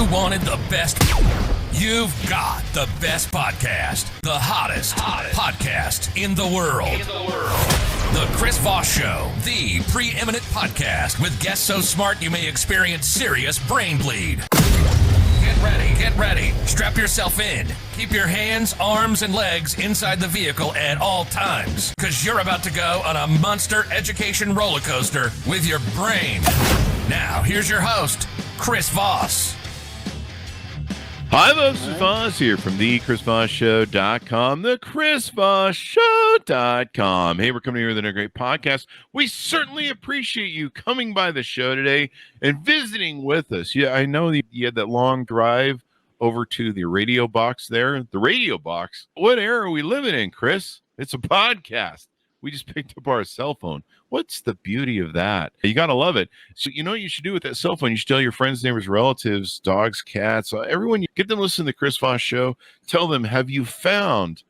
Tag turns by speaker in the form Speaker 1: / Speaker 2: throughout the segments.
Speaker 1: You wanted the best. You've got the best podcast. The hottest podcast in the world. The Chris Voss Show, the preeminent podcast with guests so smart you may experience serious brain bleed. Get ready. Strap yourself in. Keep your hands, arms, and legs inside the vehicle at all times, because you're about to go on a monster education roller coaster with your brain. Now, here's your host, Chris Voss.
Speaker 2: Hi, folks. This is Voss here from the ChrisVossShow.com, the ChrisVossShow.com. Hey, we're coming here with another great podcast. We certainly appreciate you coming by the show today and visiting with us. Yeah, I know you had that long drive over to the radio box there. The radio box? What era are we living in, Chris? It's a podcast. We just picked up our cell phone. What's the beauty of that? You got to love it. So you know what you should do with that cell phone? You should tell your friends, neighbors, relatives, dogs, cats, everyone. You get them to listen to the Chris Voss Show. Tell them, have you found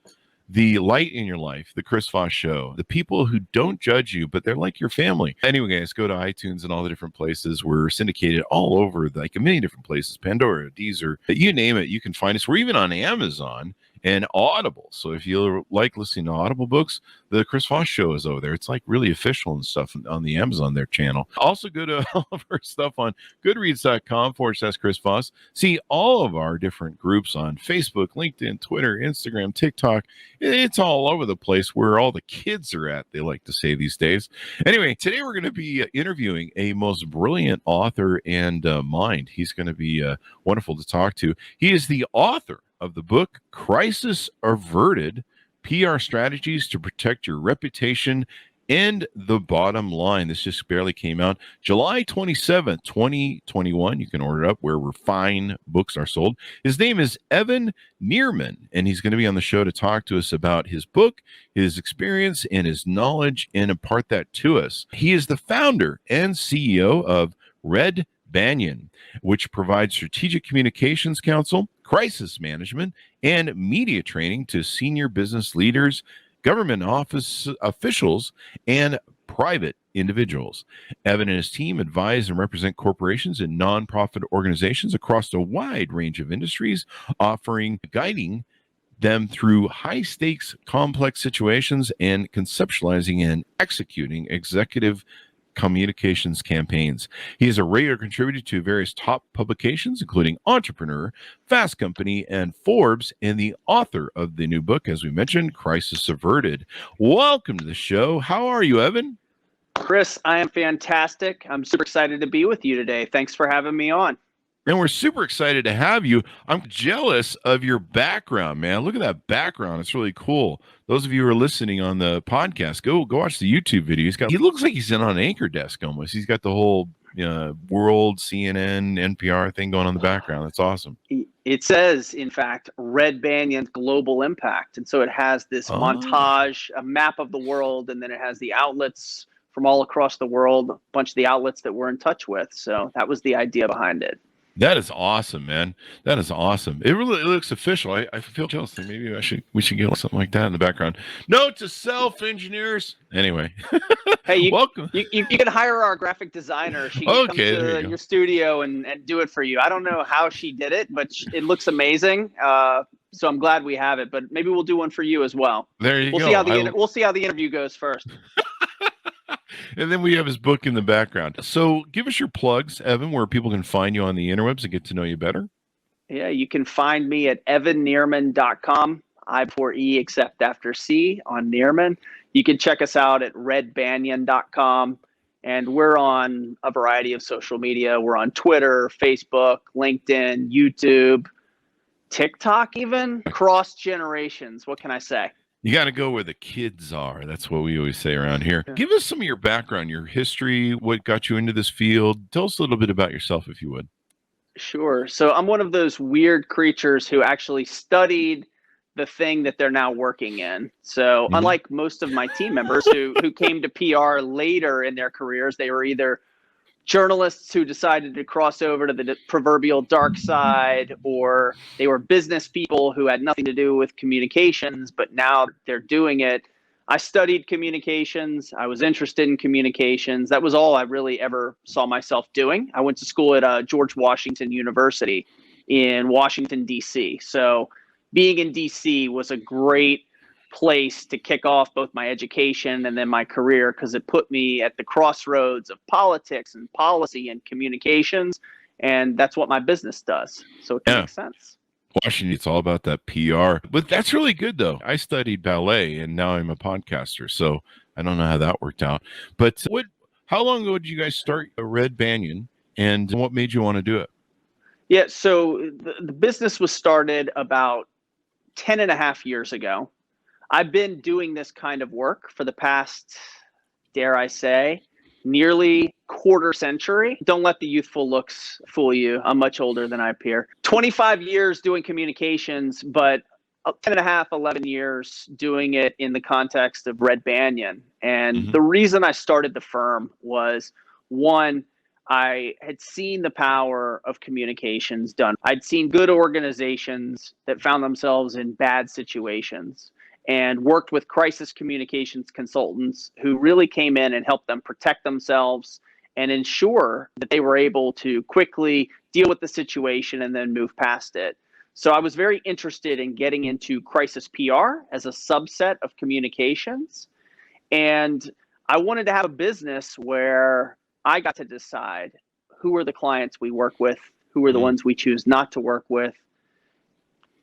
Speaker 2: the light in your life, the Chris Voss Show? The people who don't judge you, but they're like your family. Anyway, guys, go to iTunes and all the different places. We're syndicated all over, like many different places. Pandora, Deezer, you name it, you can find us. We're even on Amazon and Audible. So if you like listening to Audible books, the Chris Voss Show is over there. It's like really official and stuff on the Amazon, their channel. Also go to all of our stuff on goodreads.com/Chris Voss. See all of our different groups on Facebook, LinkedIn, Twitter, Instagram, TikTok. It's all over the place where all the kids are at, they like to say these days. Anyway, today we're going to be interviewing a most brilliant author and mind. He's going to be wonderful to talk to. He is the author of the book Crisis Averted, PR Strategies to Protect Your Reputation and the Bottom Line. This just barely came out July 27th, 2021. You can order it up wherever fine books are sold. His name is Evan Nierman, and he's going to be on the show to talk to us about his book, his experience, and his knowledge, and impart that to us. He is the founder and CEO of Banyan, which provides strategic communications counsel, crisis management, and media training to senior business leaders, government office officials, and private individuals. Evan and his team advise and represent corporations and nonprofit organizations across a wide range of industries, guiding them through high-stakes, complex situations and conceptualizing and executing executive communications campaigns. He is a regular contributor to various top publications, including Entrepreneur, Fast Company, and Forbes, and the author of the new book, as we mentioned, Crisis Averted. Welcome to the show. How are you, Evan?
Speaker 3: Chris, I am fantastic. I'm super excited to be with you today. Thanks for having me on.
Speaker 2: And we're super excited to have you. I'm jealous of your background, man. Look at that background. It's really cool. Those of you who are listening on the podcast, go watch the YouTube video. He looks like he's in on an anchor desk almost. He's got the whole world, CNN, NPR thing going on in the background. That's awesome.
Speaker 3: It says, in fact, Banyan's global impact. And so it has this montage, a map of the world, and then it has the outlets from all across the world, a bunch of the outlets that we're in touch with. So that was the idea behind it.
Speaker 2: That is awesome, man. That is awesome. It really looks official. I feel jealous. Maybe we should get something like that in the background. Note to self, engineers. Anyway,
Speaker 3: hey,
Speaker 2: welcome.
Speaker 3: You can hire our graphic designer. She can come to your studio and do it for you. I don't know how she did it, but it looks amazing. So I'm glad we have it. But maybe we'll do one for you as well.
Speaker 2: There you go.
Speaker 3: We'll see how the interview goes first.
Speaker 2: And then we have his book in the background. So give us your plugs, Evan, where people can find you on the interwebs and get to know you better.
Speaker 3: Yeah, you can find me at evannierman.com. I before E except after C on Nierman. You can check us out at redbanyan.com. And we're on a variety of social media. We're on Twitter, Facebook, LinkedIn, YouTube, TikTok even. Cross generations. What can I say?
Speaker 2: You got to go where the kids are. That's what we always say around here. Yeah. Give us some of your background, your history, what got you into this field. Tell us a little bit about yourself, if you would.
Speaker 3: Sure. So I'm one of those weird creatures who actually studied the thing that they're now working in. So unlike most of my team members who came to PR later in their careers, they were either journalists who decided to cross over to the proverbial dark side, or they were business people who had nothing to do with communications, but now they're doing it. I studied communications. I was interested in communications. That was all I really ever saw myself doing. I went to school at George Washington University in Washington, D.C. So being in D.C. was a great place to kick off both my education and then my career, because it put me at the crossroads of politics and policy and communications. And that's what my business does. So it makes sense.
Speaker 2: Washington, it's all about that PR. But that's really good, though. I studied ballet, and now I'm a podcaster, so I don't know how that worked out. But how long ago did you guys start Red Banyan, and what made you want to do it?
Speaker 3: Yeah, so the business was started about 10 and a half years ago. I've been doing this kind of work for the past, dare I say, nearly quarter century. Don't let the youthful looks fool you. I'm much older than I appear. 25 years doing communications, but 10 and a half, 11 years doing it in the context of Red Banyan. And the reason I started the firm was, one, I had seen the power of communications done. I'd seen good organizations that found themselves in bad situations, and worked with crisis communications consultants who really came in and helped them protect themselves and ensure that they were able to quickly deal with the situation and then move past it. So I was very interested in getting into crisis PR as a subset of communications. And I wanted to have a business where I got to decide who are the clients we work with, who are the ones we choose not to work with.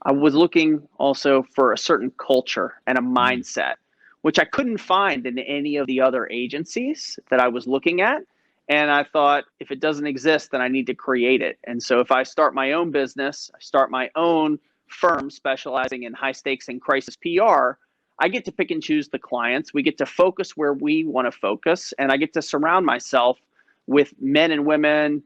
Speaker 3: I was looking also for a certain culture and a mindset, which I couldn't find in any of the other agencies that I was looking at. And I thought, if it doesn't exist, then I need to create it. And so if I start my own business, I start my own firm specializing in high stakes and crisis PR, I get to pick and choose the clients. We get to focus where we want to focus. And I get to surround myself with men and women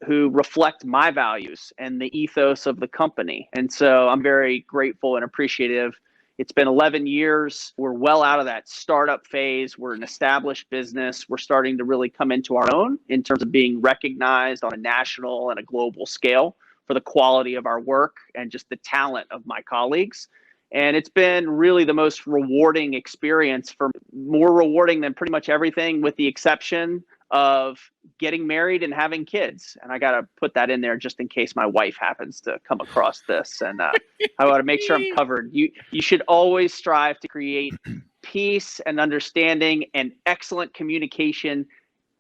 Speaker 3: who reflect my values and the ethos of the company. And so I'm very grateful and appreciative. It's been 11 years. We're well out of that startup phase. We're an established business. We're starting to really come into our own in terms of being recognized on a national and a global scale for the quality of our work and just the talent of my colleagues. And it's been really the most rewarding experience, more rewarding than pretty much everything, with the exception of getting married and having kids. And I got to put that in there just in case my wife happens to come across this. And I want to make sure I'm covered. You should always strive to create peace and understanding and excellent communication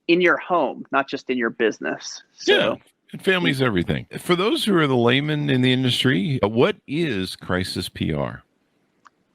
Speaker 3: in your home, not just in your business. So,
Speaker 2: and family's everything. For those who are the laymen in the industry, what is crisis PR?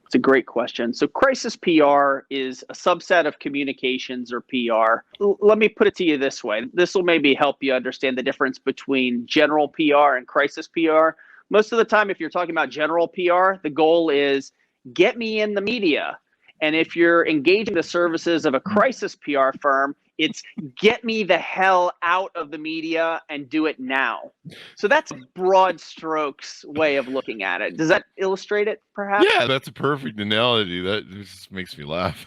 Speaker 3: It's a great question. So crisis PR is a subset of communications or PR. Let me put it to you this way. This will maybe help you understand the difference between general PR and crisis PR. Most of the time, if you're talking about general PR, the goal is get me in the media. And if you're engaging the services of a crisis PR firm, it's get me the hell out of the media and do it now. So that's a broad strokes way of looking at it. Does that illustrate it, perhaps?
Speaker 2: Yeah, that's a perfect analogy. That just makes me laugh.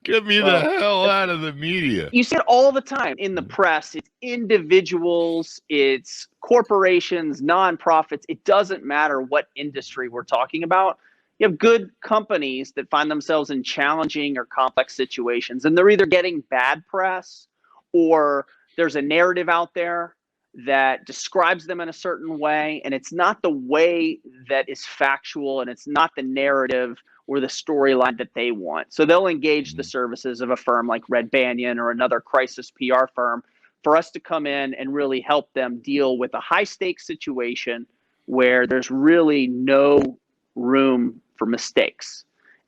Speaker 2: Get me the hell out of the media.
Speaker 3: You see it all the time in the press. It's individuals, it's corporations, nonprofits. It doesn't matter what industry we're talking about. You have good companies that find themselves in challenging or complex situations, and they're either getting bad press or there's a narrative out there that describes them in a certain way, and it's not the way that is factual, and it's not the narrative or the storyline that they want. So they'll engage the services of a firm like Red Banyan or another crisis PR firm for us to come in and really help them deal with a high stakes situation where there's really no room for mistakes,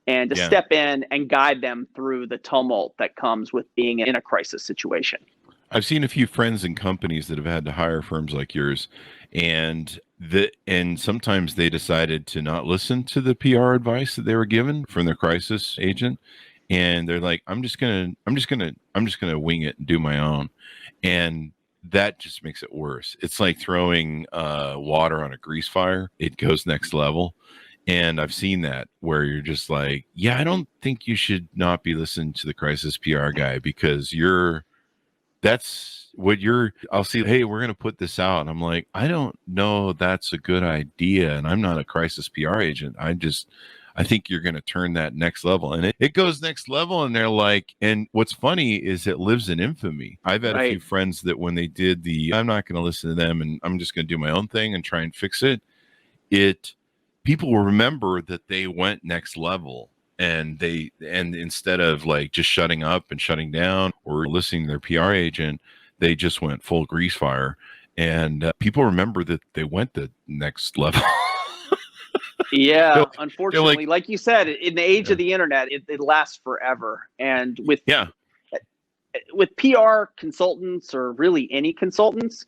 Speaker 3: and to step in and guide them through the tumult that comes with being in a crisis situation.
Speaker 2: I've seen a few friends and companies that have had to hire firms like yours, and sometimes they decided to not listen to the PR advice that they were given from their crisis agent, and they're like, I'm just gonna wing it and do my own, and that just makes it worse. It's like throwing water on a grease fire. It goes next level. And I've seen that where you're just like, yeah, I don't think you should not be listening to the crisis PR guy, because I'll see, hey, we're going to put this out. And I'm like, I don't know that's a good idea. And I'm not a crisis PR agent. I think you're going to turn that next level. And it goes next level. And they're like, and what's funny is it lives in infamy. I've had a few friends that when they did I'm not going to listen to them and I'm just going to do my own thing and try and fix it. People will remember that they went next level. And instead of like just shutting up and shutting down or listening to their PR agent, they just went full grease fire. And people remember that they went the next level.
Speaker 3: Yeah, unfortunately, like you said, in the age of the internet, it lasts forever. And with PR consultants or really any consultants,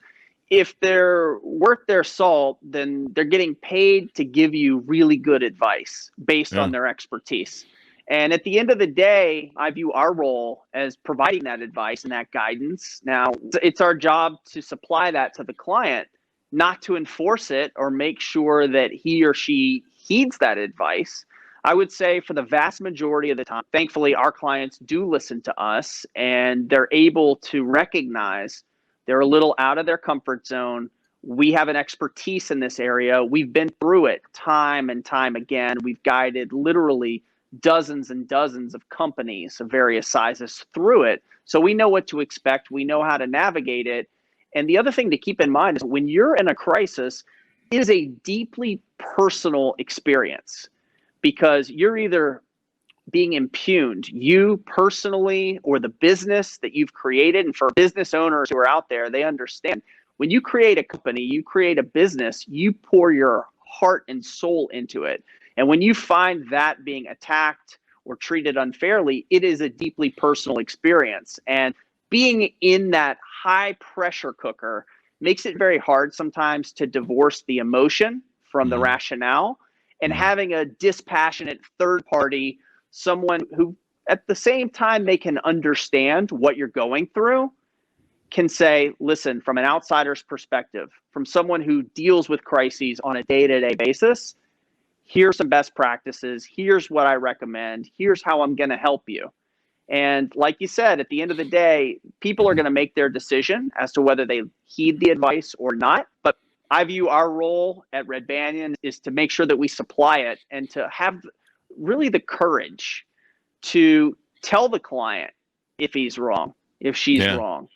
Speaker 3: if they're worth their salt, then they're getting paid to give you really good advice based on their expertise. And at the end of the day, I view our role as providing that advice and that guidance. Now, it's our job to supply that to the client, not to enforce it or make sure that he or she heeds that advice. I would say for the vast majority of the time, thankfully, our clients do listen to us and they're able to recognize they're a little out of their comfort zone. We have an expertise in this area. We've been through it time and time again. We've guided literally dozens and dozens of companies of various sizes through it. So we know what to expect. We know how to navigate it. And the other thing to keep in mind is when you're in a crisis, it is a deeply personal experience because you're either being impugned, you personally or the business that you've created. And for business owners who are out there, they understand when you create a company, you create a business, you pour your heart and soul into it. And when you find that being attacked or treated unfairly, it is a deeply personal experience. And being in that high pressure cooker makes it very hard sometimes to divorce the emotion from the rationale. And having a dispassionate third party, someone who at the same time they can understand what you're going through, can say, listen, from an outsider's perspective, from someone who deals with crises on a day-to-day basis, here's some best practices. Here's what I recommend. Here's how I'm going to help you. And like you said, at the end of the day, people are going to make their decision as to whether they heed the advice or not. But I view our role at Red Banyan is to make sure that we supply it and to have really the courage to tell the client if he's wrong, if she's wrong.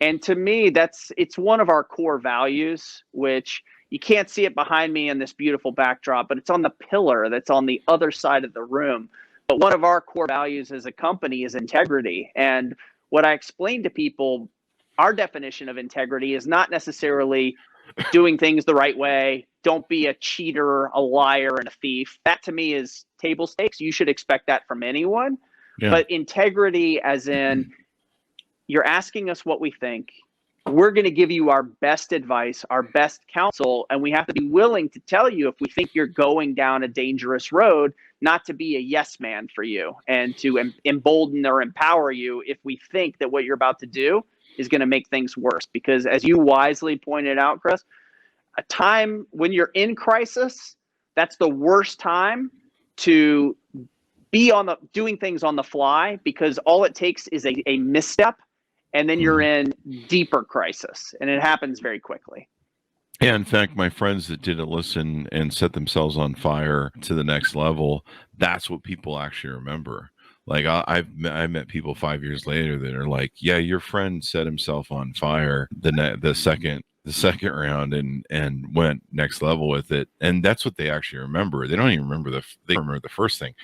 Speaker 3: And to me, it's one of our core values, which you can't see it behind me in this beautiful backdrop, but it's on the pillar that's on the other side of the room. But one of our core values as a company is integrity. And what I explain to people, our definition of integrity is not necessarily doing things the right way. Don't be a cheater, a liar, and a thief. That to me is table stakes. You should expect that from anyone. Yeah. But integrity as in you're asking us what we think. We're going to give you our best advice, our best counsel, and we have to be willing to tell you if we think you're going down a dangerous road, not to be a yes man for you and to embolden or empower you if we think that what you're about to do is going to make things worse. Because as you wisely pointed out, Chris, a time when you're in crisis, that's the worst time to be doing things on the fly, because all it takes is a misstep. And then you're in deeper crisis, and it happens very quickly.
Speaker 2: Yeah, in fact, my friends that didn't listen and set themselves on fire to the next level, that's what people actually remember. Like I met people 5 years later that are like, yeah, your friend set himself on fire the second round and went next level with it. And that's what they actually remember. They don't even remember they remember the first thing.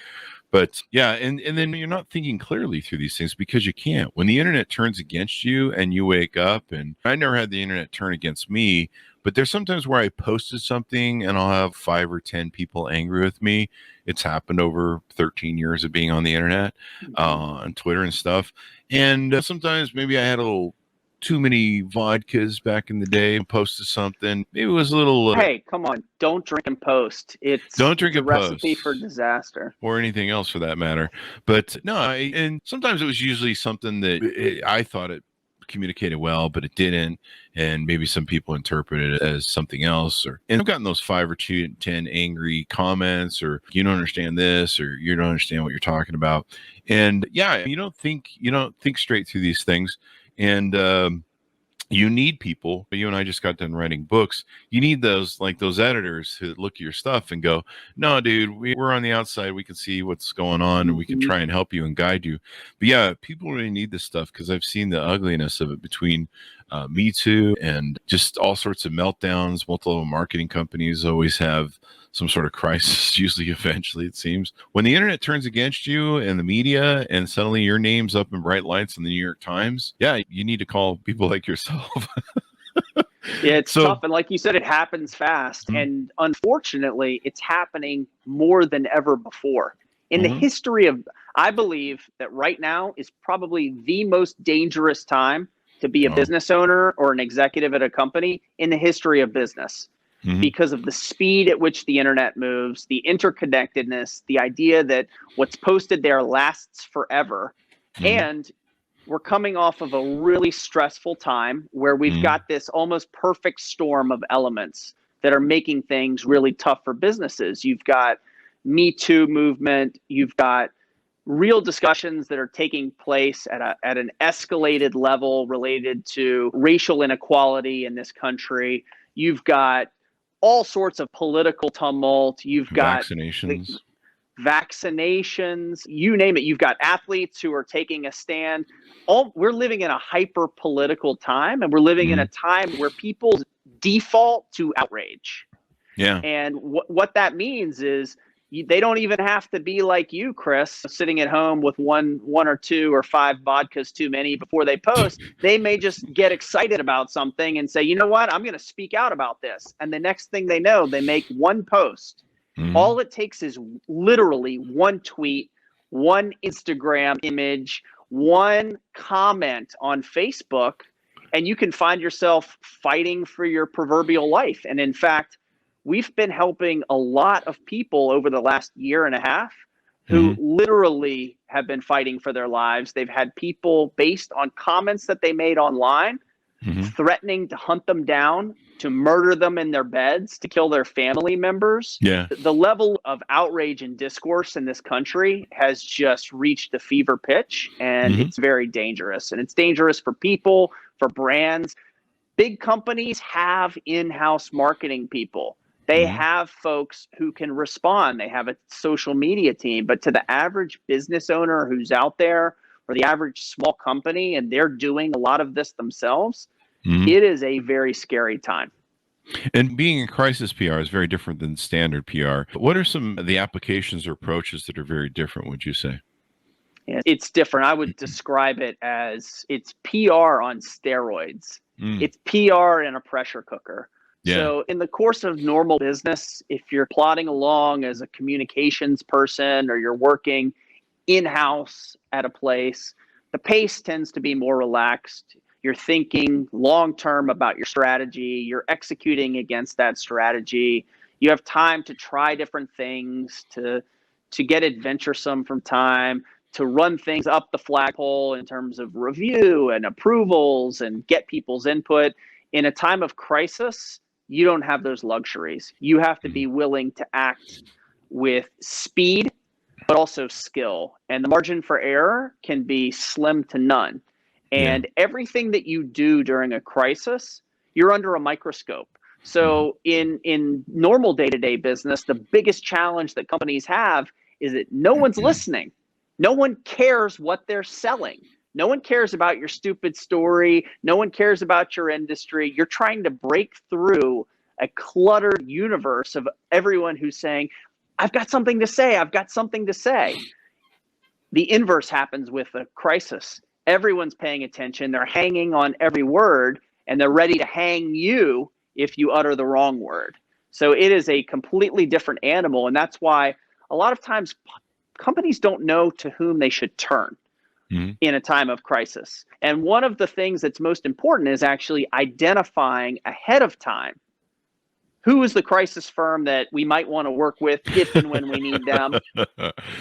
Speaker 2: But yeah, and then you're not thinking clearly through these things because you can't. When the internet turns against you and you wake up, and I never had the internet turn against me, but there's sometimes where I posted something and I'll have 5 or 10 people angry with me. It's happened over 13 years of being on the internet, on Twitter and stuff. And sometimes maybe I had a little too many vodkas back in the day and posted something. Maybe it was a little.
Speaker 3: Hey, come on. Don't drink and post. Don't drink and post. Recipe for disaster.
Speaker 2: Or anything else for that matter. But no, and sometimes it was usually something that I thought it communicated well, but it didn't. And maybe some people interpreted it as something else. And I've gotten those 5 or 10 angry comments, or you don't understand this, or you don't understand what you're talking about. And yeah, you don't think straight through these things. And You need people. You and I just got done writing books. You need those, like those editors who look at your stuff and go, no, dude, we're on the outside. We can see what's going on and we can try and help you and guide you. But yeah, people really need this stuff because I've seen the ugliness of it between Me Too and just all sorts of meltdowns. Multiple marketing companies always have some sort of crisis, usually eventually, it seems. When the internet turns against you and the media and suddenly your name's up in bright lights in the New York Times, yeah, you need to call people like yourself.
Speaker 3: Yeah, it's tough. And like you said, it happens fast. And unfortunately, it's happening more than ever before. In the history of, I believe that right now is probably the most dangerous time to be a business owner or an executive at a company in the history of business. Because of the speed at which the internet moves, the interconnectedness, the idea that what's posted there lasts forever. And we're coming off of a really stressful time where we've got this almost perfect storm of elements that are making things really tough for businesses. You've got Me Too movement. You've got real discussions that are taking place at an escalated level related to racial inequality in this country. You've got all sorts of political tumult. You've got vaccinations, you name it. You've got athletes who are taking a stand. We're living in a hyper political time, and we're living in a time where people default to outrage.
Speaker 2: Yeah.
Speaker 3: And what that means is they don't even have to be like you, Chris, sitting at home with one or two or five vodkas too many before they post. They may just get excited about something and say, you know what, I'm going to speak out about this. And the next thing they know, they make one post. All it takes is literally one tweet, one Instagram image, one comment on Facebook, and you can find yourself fighting for your proverbial life. And in fact, we've been helping a lot of people over the last year and a half who literally have been fighting for their lives. They've had people, based on comments that they made online, threatening to hunt them down, to murder them in their beds, to kill their family members.
Speaker 2: Yeah.
Speaker 3: The level of outrage and discourse in this country has just reached a fever pitch, and it's very dangerous. And it's dangerous for people, for brands. Big companies have in-house marketing people. They have folks who can respond. They have a social media team. But to the average business owner who's out there, or the average small company, and they're doing a lot of this themselves, it is a very scary time.
Speaker 2: And being in crisis PR is very different than standard PR. What are some of the applications or approaches that are very different, would you say?
Speaker 3: Yeah, it's different. I would describe it as it's PR on steroids. It's PR in a pressure cooker.
Speaker 2: Yeah.
Speaker 3: So in the course of normal business, if you're plodding along as a communications person or you're working in-house at a place, the pace tends to be more relaxed. You're thinking long-term about your strategy. You're executing against that strategy. You have time to try different things, to get adventuresome from time, to run things up the flagpole in terms of review and approvals and get people's input. In a time of crisis, you don't have those luxuries. You have to be willing to act with speed, but also skill. And the margin for error can be slim to none. And everything that you do during a crisis, you're under a microscope. So in normal day-to-day business, the biggest challenge that companies have is that no one's listening. No one cares what they're selling. No one cares about your stupid story. No one cares about your industry. You're trying to break through a cluttered universe of everyone who's saying, I've got something to say. I've got something to say. The inverse happens with a crisis. Everyone's paying attention. They're hanging on every word, and they're ready to hang you if you utter the wrong word. So it is a completely different animal. And that's why a lot of times companies don't know to whom they should turn in a time of crisis. And one of the things that's most important is actually identifying ahead of time who is the crisis firm that we might want to work with if and when we need them.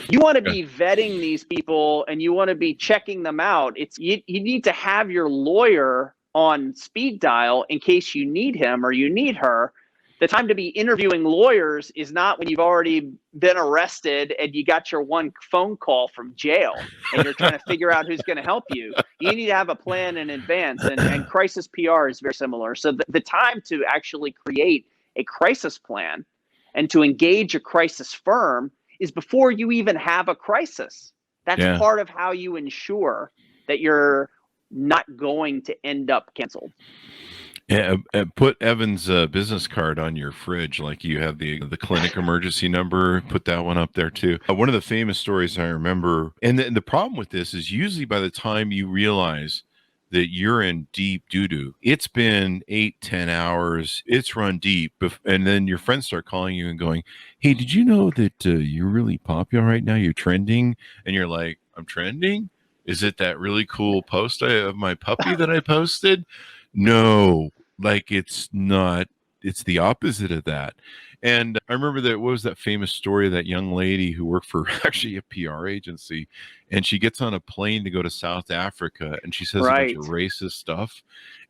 Speaker 3: You want to be vetting these people, and you want to be checking them out. You need to have your lawyer on speed dial in case you need him or you need her. The time to be interviewing lawyers is not when you've already been arrested and you got your one phone call from jail and you're trying to figure out who's going to help you. You need to have a plan in advance, and crisis PR is very similar. So the time to actually create a crisis plan and to engage a crisis firm is before you even have a crisis. That's part of how you ensure that you're not going to end up canceled.
Speaker 2: Yeah, put Evan's business card on your fridge, like you have the clinic emergency number. Put that one up there too. One of the famous stories I remember, and the problem with this is usually by the time you realize that you're in deep doo-doo, it's been 8-10 hours, it's run deep, and then your friends start calling you and going, hey, did you know that you're really popular right now? You're trending. And you're like, I'm trending? Is it that really cool post of my puppy that I posted? No, like it's not. It's the opposite of that. And I remember that, what was that famous story of that young lady who worked for actually a PR agency, and she gets on a plane to go to South Africa, and she says a bunch of racist stuff,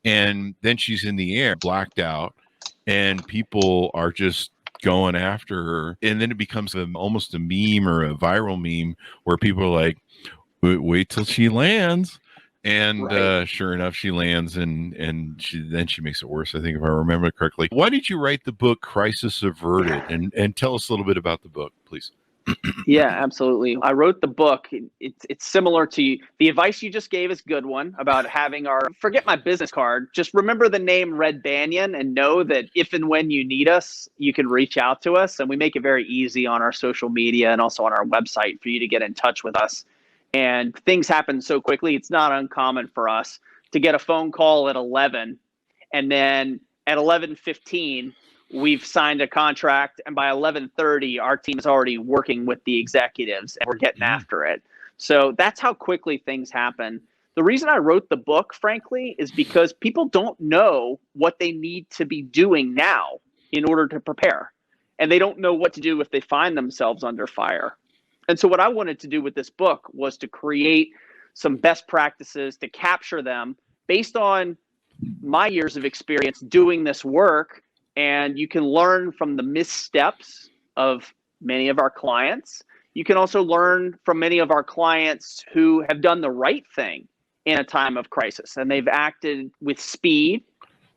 Speaker 2: and then she's in the air, blacked out, and people are just going after her, and then it becomes almost a meme or a viral meme where people are like, wait till she lands. And sure enough, she lands, and she makes it worse, I think, if I remember correctly. Why did you write the book Crisis Averted? And tell us a little bit about the book, please.
Speaker 3: Yeah, absolutely. I wrote the book. It's similar to the advice you just gave is a good one about having forget my business card. Just remember the name Red Banyan and know that if and when you need us, you can reach out to us. And we make it very easy on our social media and also on our website for you to get in touch with us. And things happen so quickly, it's not uncommon for us to get a phone call at 11, and then at 11:15, we've signed a contract, and by 11:30, our team is already working with the executives, and we're getting after it. So that's how quickly things happen. The reason I wrote the book, frankly, is because people don't know what they need to be doing now in order to prepare, and they don't know what to do if they find themselves under fire. And so what I wanted to do with this book was to create some best practices, to capture them based on my years of experience doing this work. And you can learn from the missteps of many of our clients. You can also learn from many of our clients who have done the right thing in a time of crisis. And they've acted with speed,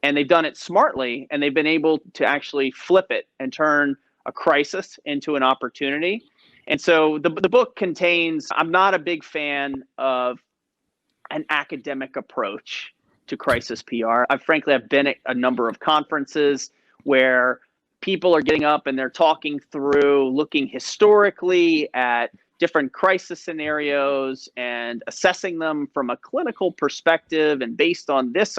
Speaker 3: and they've done it smartly, and they've been able to actually flip it and turn a crisis into an opportunity. And so the book contains, I'm not a big fan of an academic approach to crisis PR. I've been at a number of conferences where people are getting up and they're talking through, looking historically at different crisis scenarios and assessing them from a clinical perspective and based on this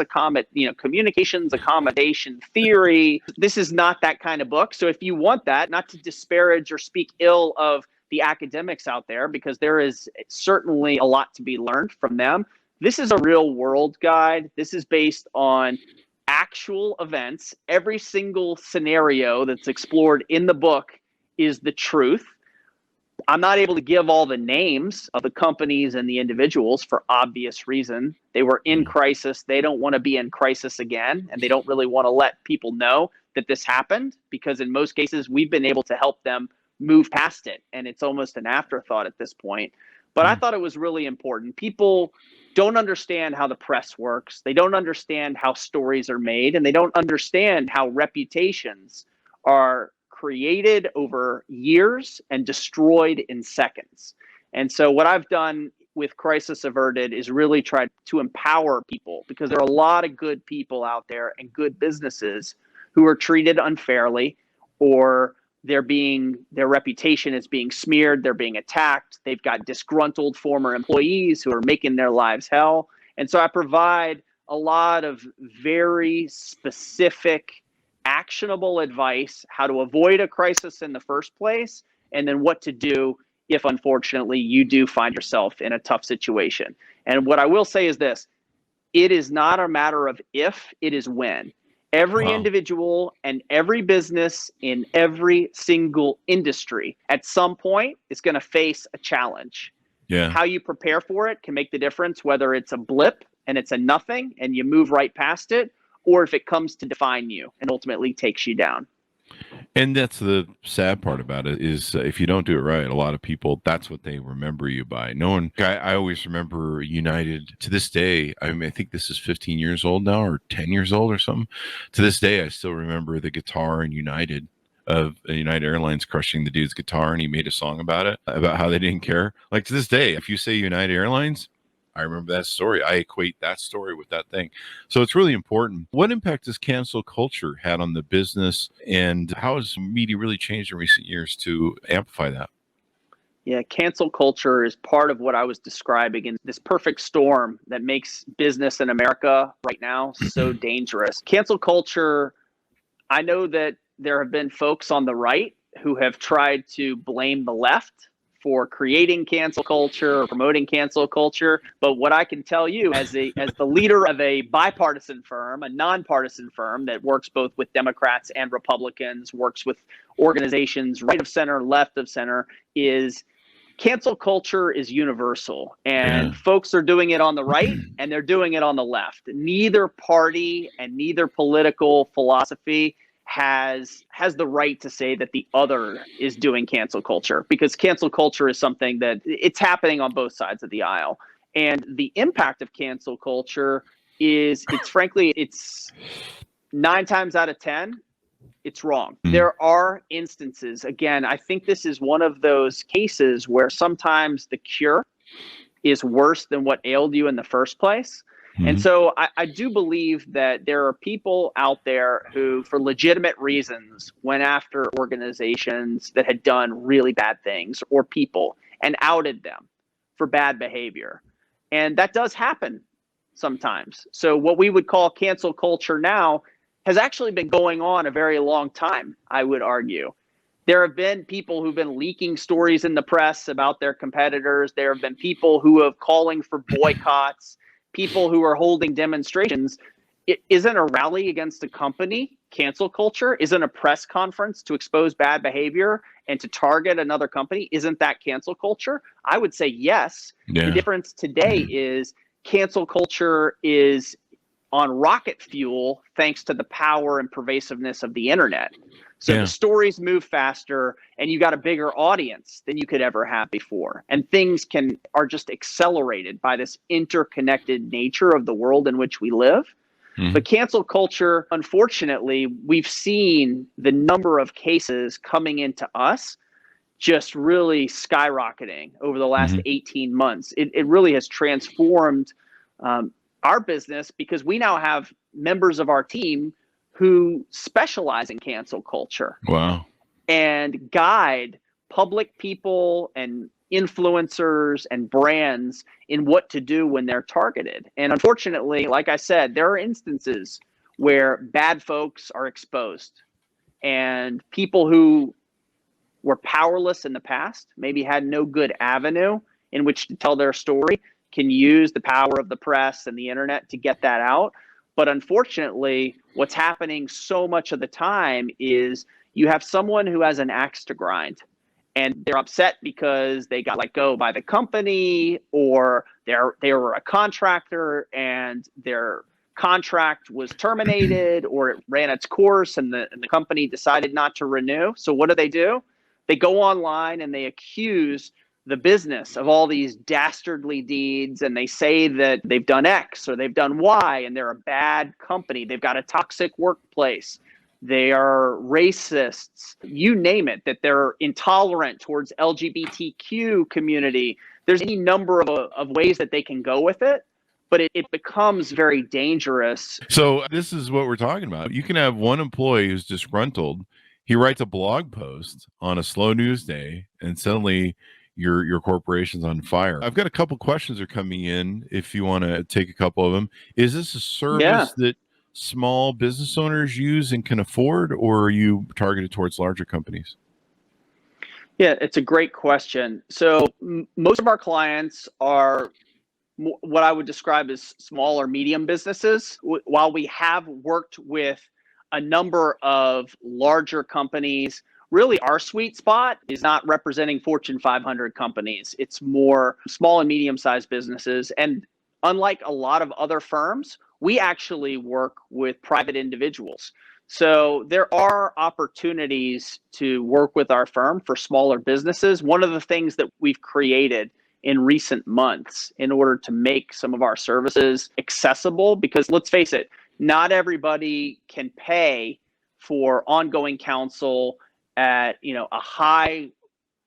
Speaker 3: communications accommodation theory. This is not that kind of book. So if you want that, not to disparage or speak ill of the academics out there, because there is certainly a lot to be learned from them, this is a real world guide. This is based on actual events. Every single scenario that's explored in the book is the truth. I'm not able to give all the names of the companies and the individuals for obvious reason. They were in crisis. They don't want to be in crisis again, and they don't really want to let people know that this happened, because in most cases, we've been able to help them move past it, and it's almost an afterthought at this point. But I thought it was really important. People don't understand how the press works. They don't understand how stories are made, and they don't understand how reputations are created over years and destroyed in seconds. And so what I've done with Crisis Averted is really try to empower people, because there are a lot of good people out there and good businesses who are treated unfairly, or their reputation is being smeared, they're being attacked, they've got disgruntled former employees who are making their lives hell. And so I provide a lot of very specific, actionable advice, how to avoid a crisis in the first place, and then what to do if, unfortunately, you do find yourself in a tough situation. And what I will say is this: it is not a matter of if, it is when. Every individual and every business in every single industry at some point is going to face a challenge. Yeah. How you prepare for it can make the difference, whether it's a blip and it's a nothing and you move right past it, or if it comes to define you and ultimately takes you down.
Speaker 2: And that's the sad part about it is if you don't do it right, a lot of people, that's what they remember you by. No one, I always remember United to this day. I mean, I think this is 15 years old now or 10 years old or something. To this day, I still remember the guitar in United of United Airlines crushing the dude's guitar, and he made a song about it, about how they didn't care. Like to this day, if you say United Airlines, I remember that story. I equate that story with that thing. So it's really important. What impact has cancel culture had on the business, and how has media really changed in recent years to amplify that?
Speaker 3: Yeah, cancel culture is part of what I was describing in this perfect storm that makes business in America right now so dangerous. Cancel culture, I know that there have been folks on the right who have tried to blame the left for creating cancel culture or promoting cancel culture. But what I can tell you as the leader of a bipartisan firm, a nonpartisan firm that works both with Democrats and Republicans, works with organizations right of center, left of center, is cancel culture is universal. And folks are doing it on the right and they're doing it on the left. Neither party and neither political philosophy has the right to say that the other is doing cancel culture, because cancel culture is something that it's happening on both sides of the aisle. And the impact of cancel culture is it's 9 times out of 10, it's wrong. There are instances, again, I think this is one of those cases where sometimes the cure is worse than what ailed you in the first place. And so I do believe that there are people out there who, for legitimate reasons, went after organizations that had done really bad things or people and outed them for bad behavior. And that does happen sometimes. So what we would call cancel culture now has actually been going on a very long time, I would argue. There have been people who've been leaking stories in the press about their competitors. There have been people who are calling for boycotts. People who are holding demonstrations. It isn't a rally against a company cancel culture? Isn't a press conference to expose bad behavior and to target another company? Isn't that cancel culture? I would say yes. The difference today is cancel culture is on rocket fuel thanks to the power and pervasiveness of the internet. So the stories move faster and you got a bigger audience than you could ever have before. And things are just accelerated by this interconnected nature of the world in which we live. But cancel culture, unfortunately, we've seen the number of cases coming into us just really skyrocketing over the last 18 months. It really has transformed our business, because we now have members of our team who specialize in cancel culture.
Speaker 2: Wow.
Speaker 3: And guide public people and influencers and brands in what to do when they're targeted. And unfortunately, like I said, there are instances where bad folks are exposed, and people who were powerless in the past, maybe had no good avenue in which to tell their story, can use the power of the press and the internet to get that out. But unfortunately, what's happening so much of the time is you have someone who has an axe to grind, and they're upset because they got let go by the company, or they were a contractor and their contract was terminated, or it ran its course and the company decided not to renew. So what do? They go online and they accuse the business of all these dastardly deeds, and they say that they've done X or they've done Y and they're a bad company. They've got a toxic workplace. They are racists, you name it, that they're intolerant towards LGBTQ community. There's any number of ways that they can go with it, but it becomes very dangerous.
Speaker 2: So this is what we're talking about. You can have one employee who's disgruntled. He writes a blog post on a slow news day, and suddenly your corporation's on fire. I've got a couple questions are coming in if you want to take a couple of them. Is this a service that small business owners use and can afford, or are you targeted towards larger companies?
Speaker 3: Yeah, it's a great question. So most of our clients are what I would describe as small or medium businesses. While we have worked with a number of larger companies, really our sweet spot is not representing Fortune 500 companies. It's more small and medium-sized businesses. And unlike a lot of other firms, We actually work with private individuals. So there are opportunities to work with our firm for smaller businesses. One of the things that we've created in recent months in order to make some of our services accessible, because let's face it, not everybody can pay for ongoing counsel at a high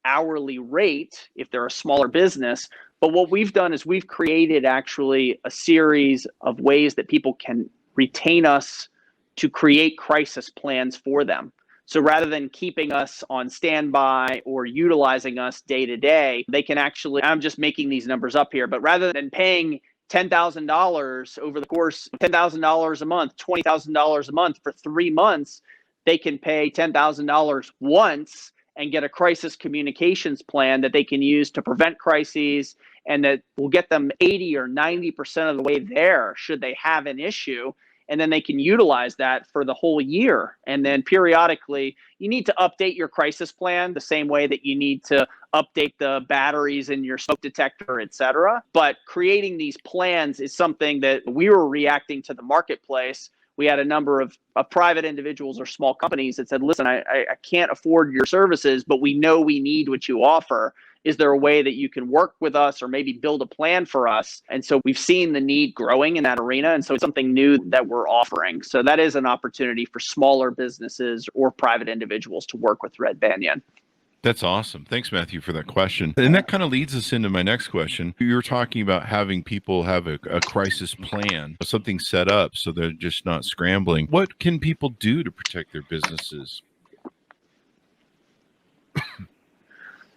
Speaker 3: hourly rate if they're a smaller business. But what we've done is we've created actually a series of ways that people can retain us to create crisis plans for them. So rather than keeping us on standby or utilizing us day to day, they can actually, I'm just making these numbers up here, but rather than paying $10,000 over the course, $10,000 a month, $20,000 a month for 3 months, they can pay $10,000 once and get a crisis communications plan that they can use to prevent crises, and that will get them 80 or 90% of the way there should they have an issue. And then they can utilize that for the whole year. And then periodically, you need to update your crisis plan the same way that you need to update the batteries in your smoke detector, et cetera. But creating these plans is something that we were reacting to the marketplace. We had a number of private individuals or small companies that said, listen, I can't afford your services, but we know we need what you offer. Is there a way that you can work with us or maybe build a plan for us? And so we've seen the need growing in that arena. And so it's something new that we're offering. So that is an opportunity for smaller businesses or private individuals to work with Red Banyan.
Speaker 2: That's awesome. Thanks, Matthew, for that question. And that kind of leads us into my next question. You were talking about having people have a crisis plan, something set up so they're just not scrambling. What can people do to protect their businesses?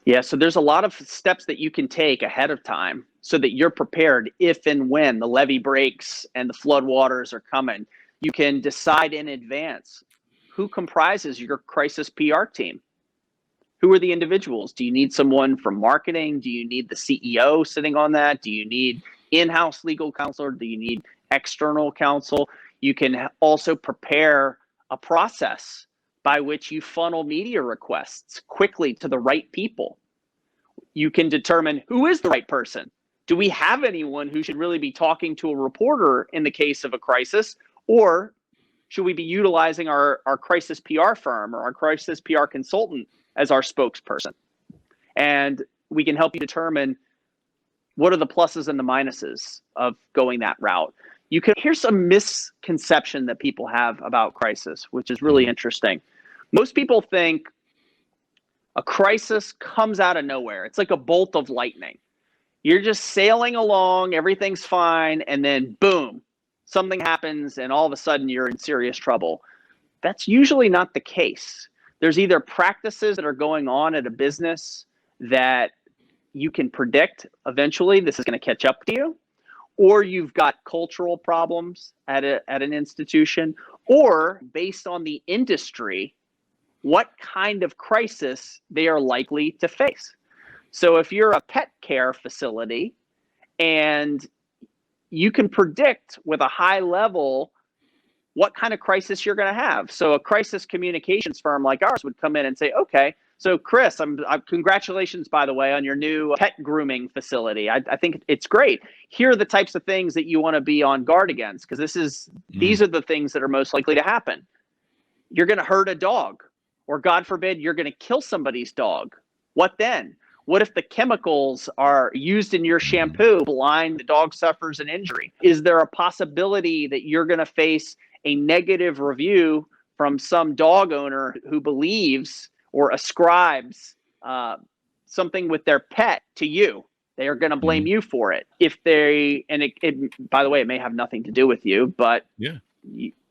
Speaker 3: Yeah, so there's a lot of steps that you can take ahead of time so that you're prepared if and when the levee breaks and the floodwaters are coming. You can decide in advance who comprises your crisis PR team. Who are the individuals? Do you need someone from marketing? Do you need the CEO sitting on that? Do you need in-house legal counsel? Or do you need external counsel? You can also prepare a process by which you funnel media requests quickly to the right people. You can determine who is the right person. Do we have anyone who should really be talking to a reporter in the case of a crisis? Or should we be utilizing our crisis PR firm or our crisis PR consultant as our spokesperson? And we can help you determine what are the pluses and the minuses of going that route. Here's a misconception that people have about crisis, which is really interesting. Most people think a crisis comes out of nowhere. It's like a bolt of lightning. You're just sailing along, everything's fine, and then boom, something happens and all of a sudden you're in serious trouble. That's usually not the case. There's either practices that are going on at a business that you can predict eventually this is going to catch up to you, or you've got cultural problems at an institution, or based on the industry, what kind of crisis they are likely to face. So if you're a pet care facility and you can predict with a high level what kind of crisis you're going to have. So a crisis communications firm like ours would come in and say, okay, so Chris, congratulations, by the way, on your new pet grooming facility. I think it's great. Here are the types of things that you want to be on guard against, because these are the things that are most likely to happen. You're going to hurt a dog, or God forbid, you're going to kill somebody's dog. What then? What if the chemicals are used in your shampoo, blind, the dog suffers an injury? Is there a possibility that you're going to face a negative review from some dog owner who believes or ascribes something with their pet to you? They are going to blame you for it. By the way, it may have nothing to do with you, but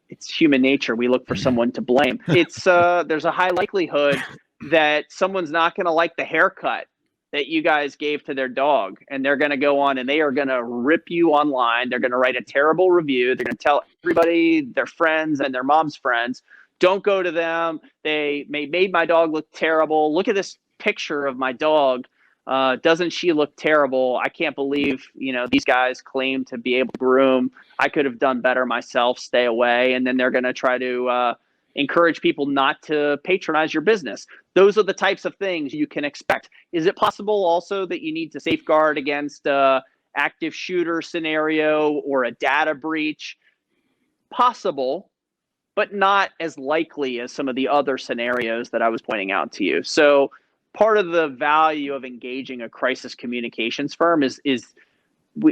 Speaker 3: it's human nature. We look for someone to blame. There's a high likelihood that someone's not going to like the haircut that you guys gave to their dog, and they're going to go on and they are going to rip you online. They're going to write a terrible review. They're going to tell everybody, their friends and their mom's friends, don't go to them. They made my dog look terrible. Look at this picture of my dog. Doesn't she look terrible? I can't believe, these guys claim to be able to groom. I could have done better myself. Stay away. And then they're going to try to encourage people not to patronize your business. Those are the types of things you can expect. Is it possible also that you need to safeguard against active shooter scenario or a data breach? possible, but not as likely as some of the other scenarios that I was pointing out to you. So part of the value of engaging a crisis communications firm is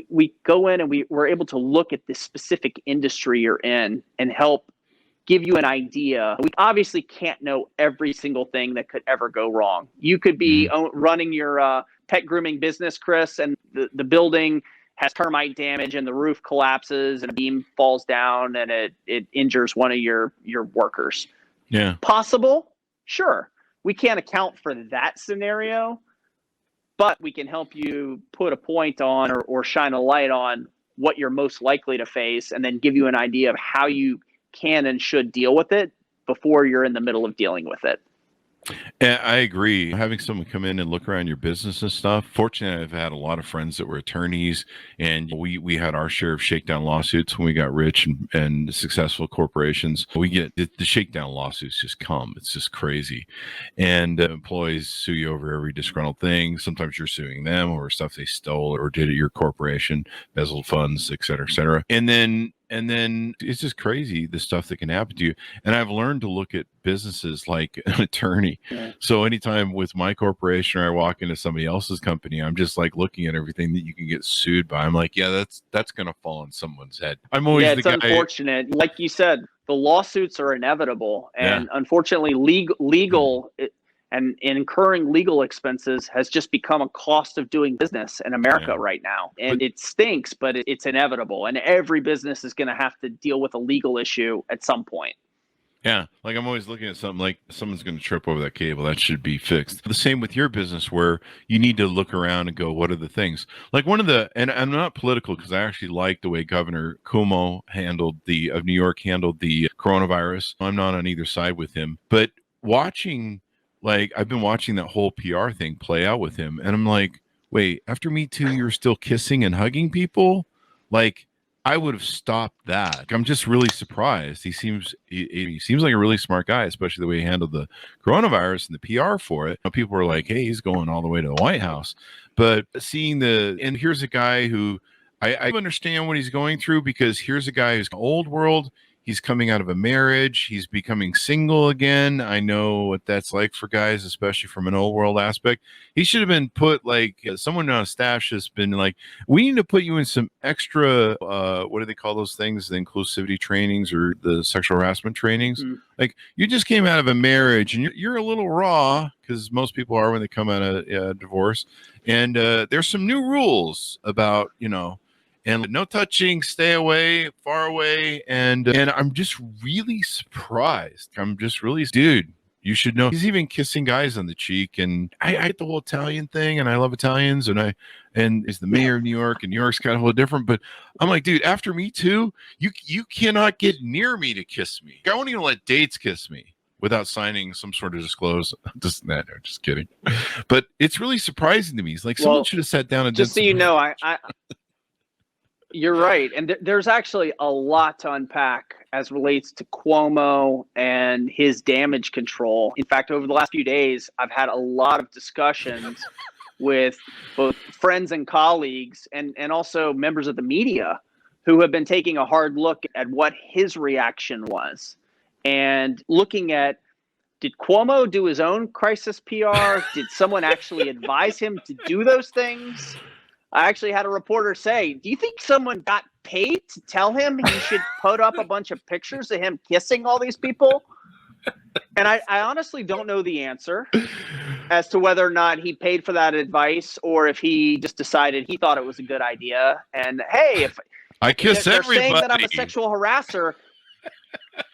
Speaker 3: we go in and we're able to look at the specific industry you're in and help give you an idea. We obviously can't know every single thing that could ever go wrong. You could be running your pet grooming business, Chris, and the building has termite damage and the roof collapses and a beam falls down and it injures one of your workers.
Speaker 2: Yeah.
Speaker 3: Possible? Sure. We can't account for that scenario, but we can help you put a point on or shine a light on what you're most likely to face and then give you an idea of how you can and should deal with it before you're in the middle of dealing with it.
Speaker 2: And I agree. Having someone come in and look around your business and stuff. Fortunately, I've had a lot of friends that were attorneys, and we had our share of shakedown lawsuits when we got rich and successful corporations. We get the shakedown lawsuits just come. It's just crazy. And employees sue you over every disgruntled thing. Sometimes you're suing them over stuff they stole or did at your corporation, embezzled funds, et cetera, et cetera. And then it's just crazy, the stuff that can happen to you. And I've learned to look at businesses like an attorney. Yeah. So anytime with my corporation or I walk into somebody else's company, I'm just like looking at everything that you can get sued by. I'm like, yeah, that's going to fall on someone's head. I'm always
Speaker 3: it's unfortunate. Like you said, the lawsuits are inevitable. And unfortunately, legal and incurring legal expenses has just become a cost of doing business in America right now. And it stinks, but it's inevitable. And every business is going to have to deal with a legal issue at some point.
Speaker 2: Yeah. Like I'm always looking at something like someone's going to trip over that cable. That should be fixed. The same with your business where you need to look around and go, what are the things? Like and I'm not political because I actually like the way Governor Cuomo of New York handled the coronavirus. I'm not on either side with him, but I've been watching that whole PR thing play out with him. And I'm like, wait, after Me Too, you're still kissing and hugging people? Like, I would have stopped that. I'm just really surprised. He seems like a really smart guy, especially the way he handled the coronavirus and the PR for it. People were like, hey, he's going all the way to the White House. But and here's a guy who I understand what he's going through, because here's a guy who's old world. He's coming out of a marriage. He's becoming single again. I know what that's like for guys, especially from an old world aspect. He should have been put someone on staff has been like, we need to put you in some extra, what do they call those things? The inclusivity trainings or the sexual harassment trainings. Mm-hmm. Like, you just came out of a marriage and you're a little raw, because most people are when they come out of divorce. And there's some new rules about, and no touching, stay away, far away. And I'm just really surprised. Dude, you should know. He's even kissing guys on the cheek. And I get the whole Italian thing, and I love Italians. And he's the mayor of New York, and New York's kind of a little different. But I'm like, dude, after Me Too, you cannot get near me to kiss me. I won't even let dates kiss me without signing some sort of disclosure. Just kidding. But it's really surprising to me. It's like someone should have sat down and
Speaker 3: just so you know, I you're right. And there's actually a lot to unpack as relates to Cuomo and his damage control. In fact, over the last few days, I've had a lot of discussions with both friends and colleagues and also members of the media who have been taking a hard look at what his reaction was and looking at, did Cuomo do his own crisis PR? Did someone actually advise him to do those things? I actually had a reporter say, do you think someone got paid to tell him he should put up a bunch of pictures of him kissing all these people? And I honestly don't know the answer as to whether or not he paid for that advice or if he just decided he thought it was a good idea. And hey, if
Speaker 2: I kiss
Speaker 3: they're
Speaker 2: everybody
Speaker 3: saying that I'm a sexual harasser,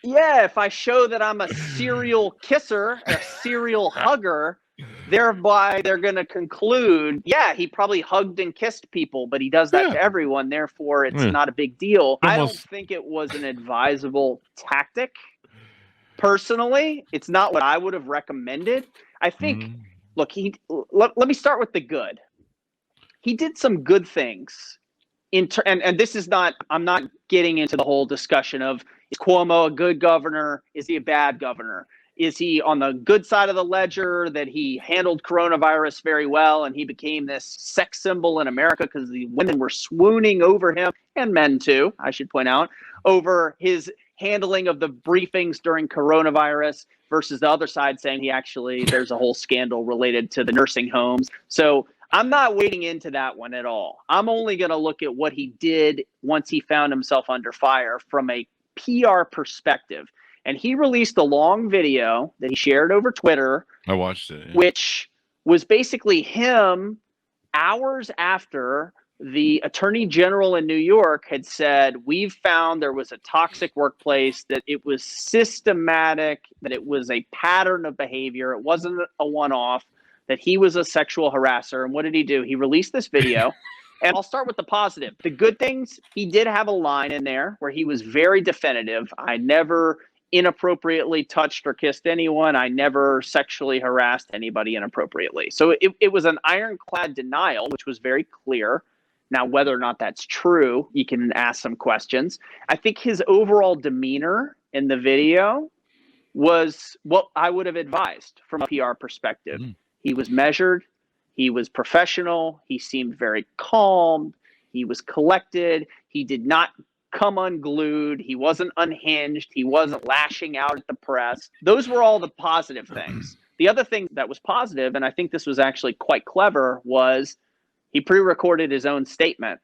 Speaker 3: if I show that I'm a serial kisser, a serial hugger, thereby they're going to conclude, he probably hugged and kissed people, but he does that to everyone. Therefore, it's not a big deal. I don't think it was an advisable tactic. Personally, it's not what I would have recommended. I think, look, let me start with the good. He did some good things. And this is not, I'm not getting into the whole discussion of, is Cuomo a good governor? Is he a bad governor? is he on the good side of the ledger that he handled coronavirus very well and he became this sex symbol in America because the women were swooning over him, and men too, I should point out, over his handling of the briefings during coronavirus, versus the other side saying there's a whole scandal related to the nursing homes. So I'm not wading into that one at all. I'm only going to look at what he did once he found himself under fire from a PR perspective. And he released a long video that he shared over Twitter.
Speaker 2: I watched it. Yeah.
Speaker 3: Which was basically him hours after the Attorney General in New York had said, we've found there was a toxic workplace, that it was systematic, that it was a pattern of behavior. It wasn't a one-off, that he was a sexual harasser. And what did he do? He released this video. And I'll start with the positive. The good things, he did have a line in there where he was very definitive. I never inappropriately touched or kissed anyone. I never sexually harassed anybody inappropriately. So it was an ironclad denial, which was very clear. Now, whether or not that's true, you can ask some questions. I think his overall demeanor in the video was what I would have advised from a PR perspective. He was measured. He was professional. He seemed very calm. He was collected. He did not come unglued. He wasn't unhinged. He wasn't lashing out at the press. Those were all the positive things. The other thing that was positive, and I think this was actually quite clever, was he pre-recorded his own statement.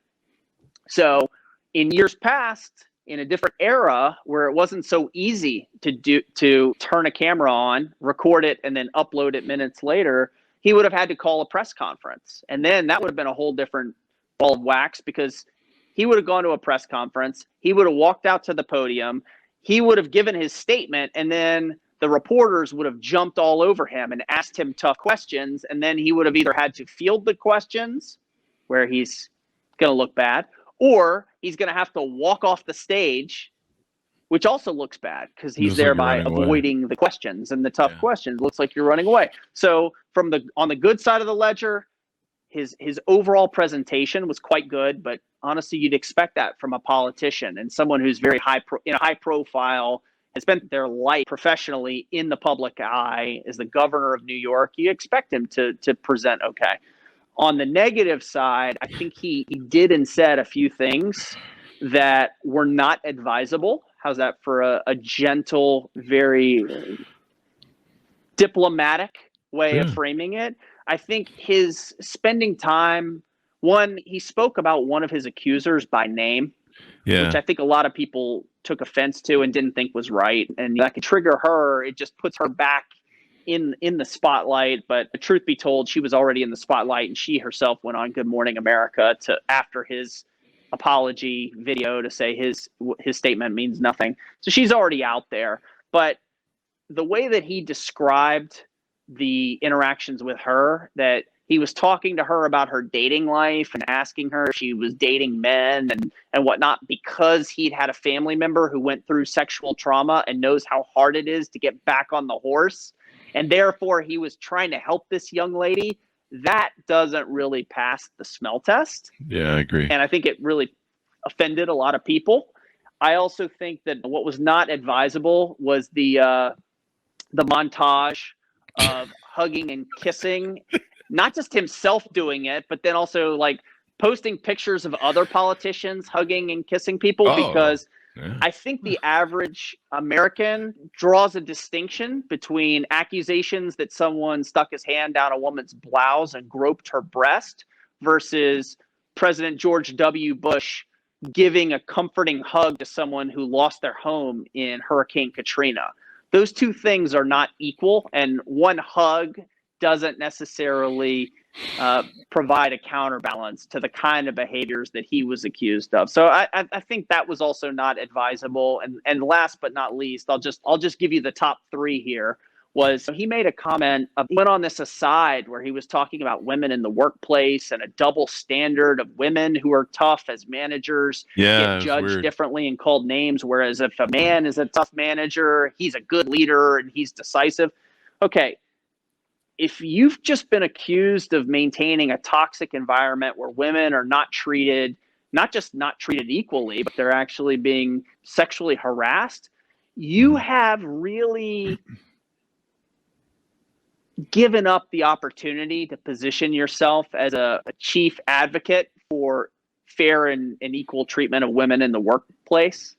Speaker 3: So in years past, in a different era where it wasn't so easy to turn a camera on, record it, and then upload it minutes later, he would have had to call a press conference. And then that would have been a whole different ball of wax, because he would have gone to a press conference. He would have walked out to the podium. He would have given his statement, and then the reporters would have jumped all over him and asked him tough questions. And then he would have either had to field the questions, where he's going to look bad, or he's going to have to walk off the stage, which also looks bad because he's thereby avoiding the questions and the tough questions. Looks like you're running away. So on the good side of the ledger, his overall presentation was quite good, but honestly, you'd expect that from a politician and someone who's very high profile, has spent their life professionally in the public eye as the governor of New York. You expect him to present okay. On the negative side, I think he did and said a few things that were not advisable. How's that for a gentle, very diplomatic way of framing it? I think his spending time, he spoke about one of his accusers by name, which I think a lot of people took offense to and didn't think was right. And that could trigger her. It just puts her back in the spotlight. But the truth be told, she was already in the spotlight, and she herself went on Good Morning America after his apology video to say his statement means nothing. So she's already out there. But the way that he described the interactions with her, that he was talking to her about her dating life and asking her if she was dating men and whatnot, because he'd had a family member who went through sexual trauma and knows how hard it is to get back on the horse. And therefore, he was trying to help this young lady. That doesn't really pass the smell test.
Speaker 2: Yeah, I agree.
Speaker 3: And I think it really offended a lot of people. I also think that what was not advisable was the montage of hugging and kissing, not just himself doing it, but then also like posting pictures of other politicians hugging and kissing people, because I think the average American draws a distinction between accusations that someone stuck his hand down a woman's blouse and groped her breast versus President George W. Bush giving a comforting hug to someone who lost their home in Hurricane Katrina. Those two things are not equal, and one hug doesn't necessarily provide a counterbalance to the kind of behaviors that he was accused of. So I think that was also not advisable. And last but not least, I'll just give you the top three here. Was he made a comment, went on this aside where he was talking about women in the workplace and a double standard of women who are tough as managers get judged differently and called names, whereas if a man is a tough manager, he's a good leader and he's decisive. Okay, if you've just been accused of maintaining a toxic environment where women are not treated equally, but they're actually being sexually harassed, you have really given up the opportunity to position yourself as a chief advocate for fair and equal treatment of women in the workplace.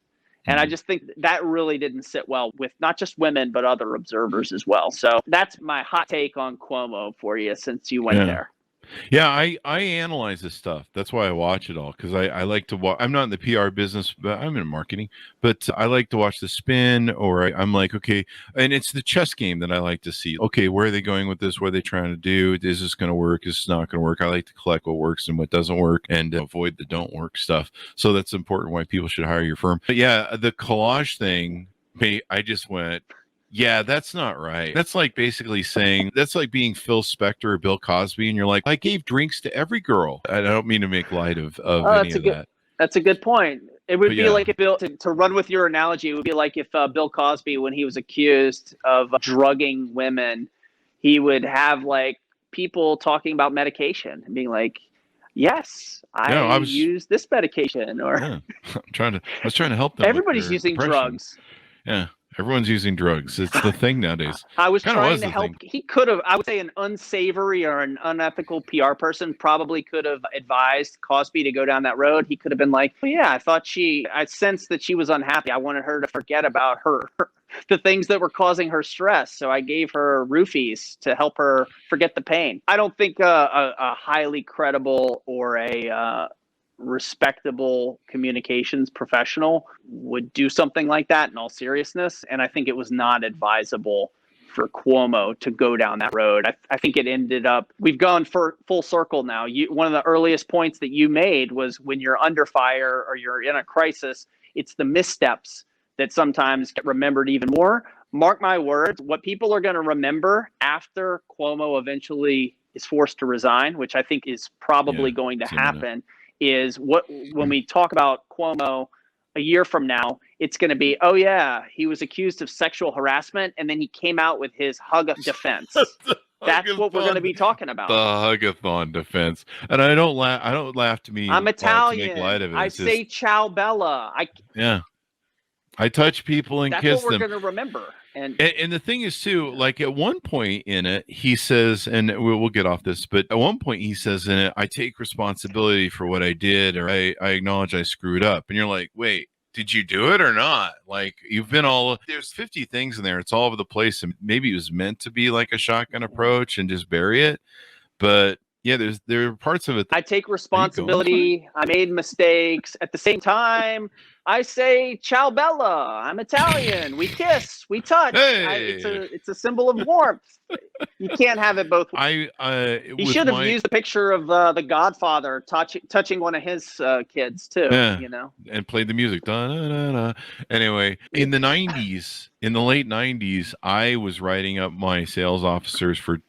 Speaker 3: And I just think that really didn't sit well with not just women, but other observers as well. So that's my hot take on Cuomo for you, since you went there.
Speaker 2: Yeah, I analyze this stuff. That's why I watch it all, because I like to watch. I'm not in the PR business, but I'm in marketing. But I like to watch the spin, or I'm like, okay, and it's the chess game that I like to see. Okay, where are they going with this? What are they trying to do? Is this going to work? Is this not going to work? I like to collect what works and what doesn't work, and avoid the don't work stuff. So that's important why people should hire your firm. But yeah, the collage thing, I just went, yeah, that's not right. That's like basically saying, that's like being Phil Spector or Bill Cosby, and you're like, I gave drinks to every girl. I don't mean to make light of any of that.
Speaker 3: That's a good point. It would be like if Bill, to run with your analogy, it would be like if Bill Cosby, when he was accused of drugging women, he would have like people talking about medication and being like, yes, I used this medication, or
Speaker 2: I was trying to help them.
Speaker 3: Everybody's using drugs.
Speaker 2: Yeah. Everyone's using drugs. It's the thing nowadays.
Speaker 3: I was trying to help. He could have, I would say, an unsavory or an unethical PR person probably could have advised Cosby to go down that road. He could have been like, well, yeah, I sensed that she was unhappy. I wanted her to forget about the things that were causing her stress. So I gave her roofies to help her forget the pain. I don't think a highly credible or a respectable communications professional would do something like that in all seriousness. And I think it was not advisable for Cuomo to go down that road. I think it ended up, we've gone for full circle now. One of the earliest points that you made was when you're under fire or you're in a crisis, it's the missteps that sometimes get remembered even more. Mark my words, what people are going to remember after Cuomo eventually is forced to resign, which I think is probably going to happen, is when we talk about Cuomo a year from now, it's going to be, oh yeah, he was accused of sexual harassment, and then he came out with his hug of defense. That's what we're going to be talking about.
Speaker 2: The hugathon defense. And I don't laugh to me.
Speaker 3: I'm Italian.
Speaker 2: To make light of it.
Speaker 3: I say ciao bella.
Speaker 2: I touch people and kiss them.
Speaker 3: That's what we're going to remember. And
Speaker 2: the thing is too, like at one point in it, he says, and we'll get off this, but at one point he says in it, I take responsibility for what I did, or I acknowledge I screwed up. And you're like, wait, did you do it or not? Like, you've been there's 50 things in there. It's all over the place. And maybe it was meant to be like a shotgun approach and just bury it. But yeah, there are parts of it.
Speaker 3: I take responsibility. I made mistakes. At the same time, I say ciao bella. I'm Italian. We kiss. We touch.
Speaker 2: Hey.
Speaker 3: It's a symbol of warmth. You can't have it both ways. He should have used the picture of the Godfather touching one of his kids too.
Speaker 2: Yeah.
Speaker 3: You know,
Speaker 2: and played the music. Da, da, da, da. Anyway, in the 90s, in the late 90s, I was writing up my sales officers for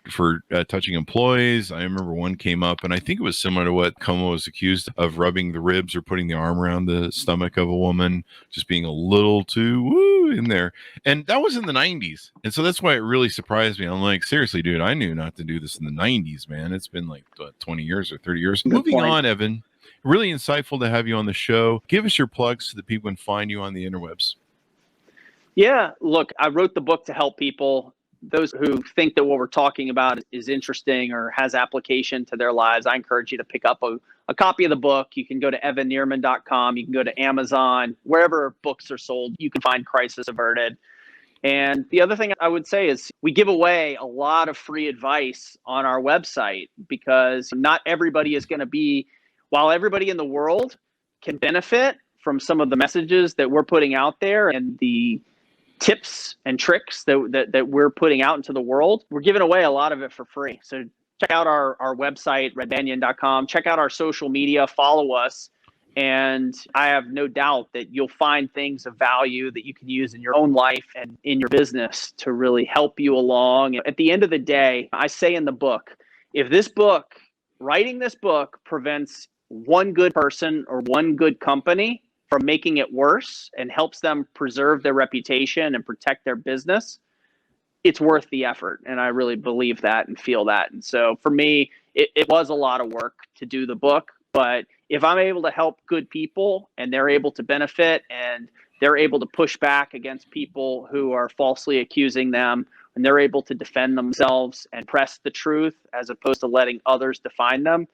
Speaker 2: touching employees. I remember one came up, and I think it was similar to what Cuomo was accused of, rubbing the ribs or putting the arm around the stomach of a woman, just being a little too woo in there. And that was in the 90s. And so that's why it really surprised me. I'm like, seriously, dude, I knew not to do this in the 90s, man. It's been like 20 years or 30 years. Moving on, Evan, really insightful to have you on the show. Give us your plugs so that people can find you on the interwebs. Yeah,
Speaker 3: look, I wrote the book to help people. Those who think that what we're talking about is interesting or has application to their lives, I encourage you to pick up a copy of the book. You can go to Nierman.to. You can go to Amazon. Wherever books are sold, you can find Crisis Averted. And the other thing I would say is we give away a lot of free advice on our website, because not everybody is going to be, while everybody in the world can benefit from some of the messages that we're putting out there and the tips and tricks that we're putting out into the world, we're giving away a lot of it for free. So check out our website, Banyan.com. Check out our social media, follow us. And I have no doubt that you'll find things of value that you can use in your own life and in your business to really help you along. At the end of the day, I say in the book, if writing this book prevents one good person or one good company from making it worse and helps them preserve their reputation and protect their business, it's worth the effort. And I really believe that and feel that. And so for me, it was a lot of work to do the book. But if I'm able to help good people and they're able to benefit and they're able to push back against people who are falsely accusing them when they're able to defend themselves and press the truth as opposed to letting others define them,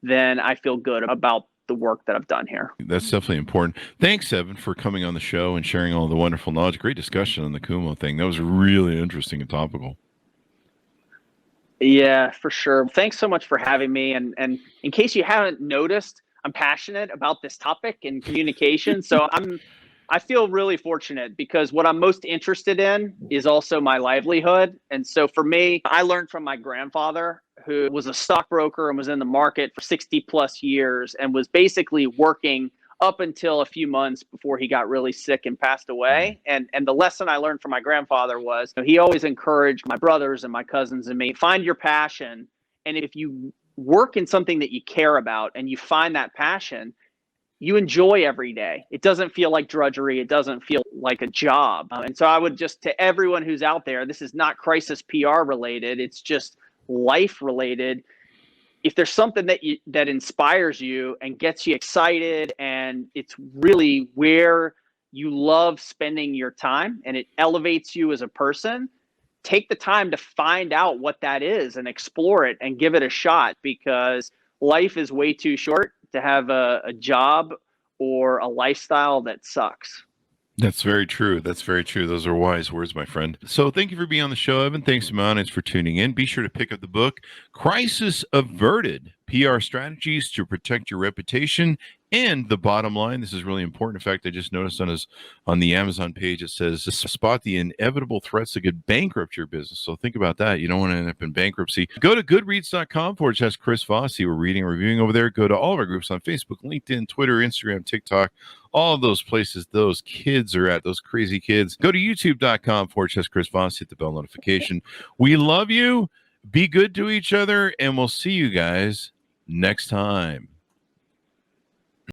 Speaker 3: then I feel good about the work that I've done here.
Speaker 2: That's definitely important. Thanks, Evan, for coming on the show and sharing all the wonderful knowledge. Great discussion on the Kumo thing. That was really interesting and topical.
Speaker 3: Yeah, for sure. Thanks so much for having me. And in case you haven't noticed, I'm passionate about this topic and communication. So I feel really fortunate because what I'm most interested in is also my livelihood. And so for me, I learned from my grandfather, who was a stockbroker and was in the market for 60 plus years and was basically working up until a few months before he got really sick and passed away. And the lesson I learned from my grandfather was, he always encouraged my brothers and my cousins and me, find your passion. And if you work in something that you care about and you find that passion, you enjoy every day. It doesn't feel like drudgery. It doesn't feel like a job. And so I would just, to everyone who's out there, this is not crisis PR related. It's just life related. If there's something that inspires you and gets you excited, and it's really where you love spending your time and it elevates you as a person, take the time to find out what that is and explore it and give it a shot, because life is way too short to have a job or a lifestyle that sucks.
Speaker 2: That's very true. That's very true. Those are wise words, my friend. So thank you for being on the show, Evan. Thanks to my audience for tuning in. Be sure to pick up the book, Crisis Averted, PR Strategies to Protect Your Reputation and the Bottom Line. This is really important. In fact, I just noticed on the Amazon page, it says, spot the inevitable threats that could bankrupt your business. So think about that. You don't want to end up in bankruptcy. Go to goodreads.com/Chris Voss. See, we're reading and reviewing over there. Go to all of our groups on Facebook, LinkedIn, Twitter, Instagram, TikTok, all of those places those kids are at, those crazy kids. Go to youtube.com/Chris Voss. Hit the bell notification. We love you. Be good to each other, and we'll see you guys next time.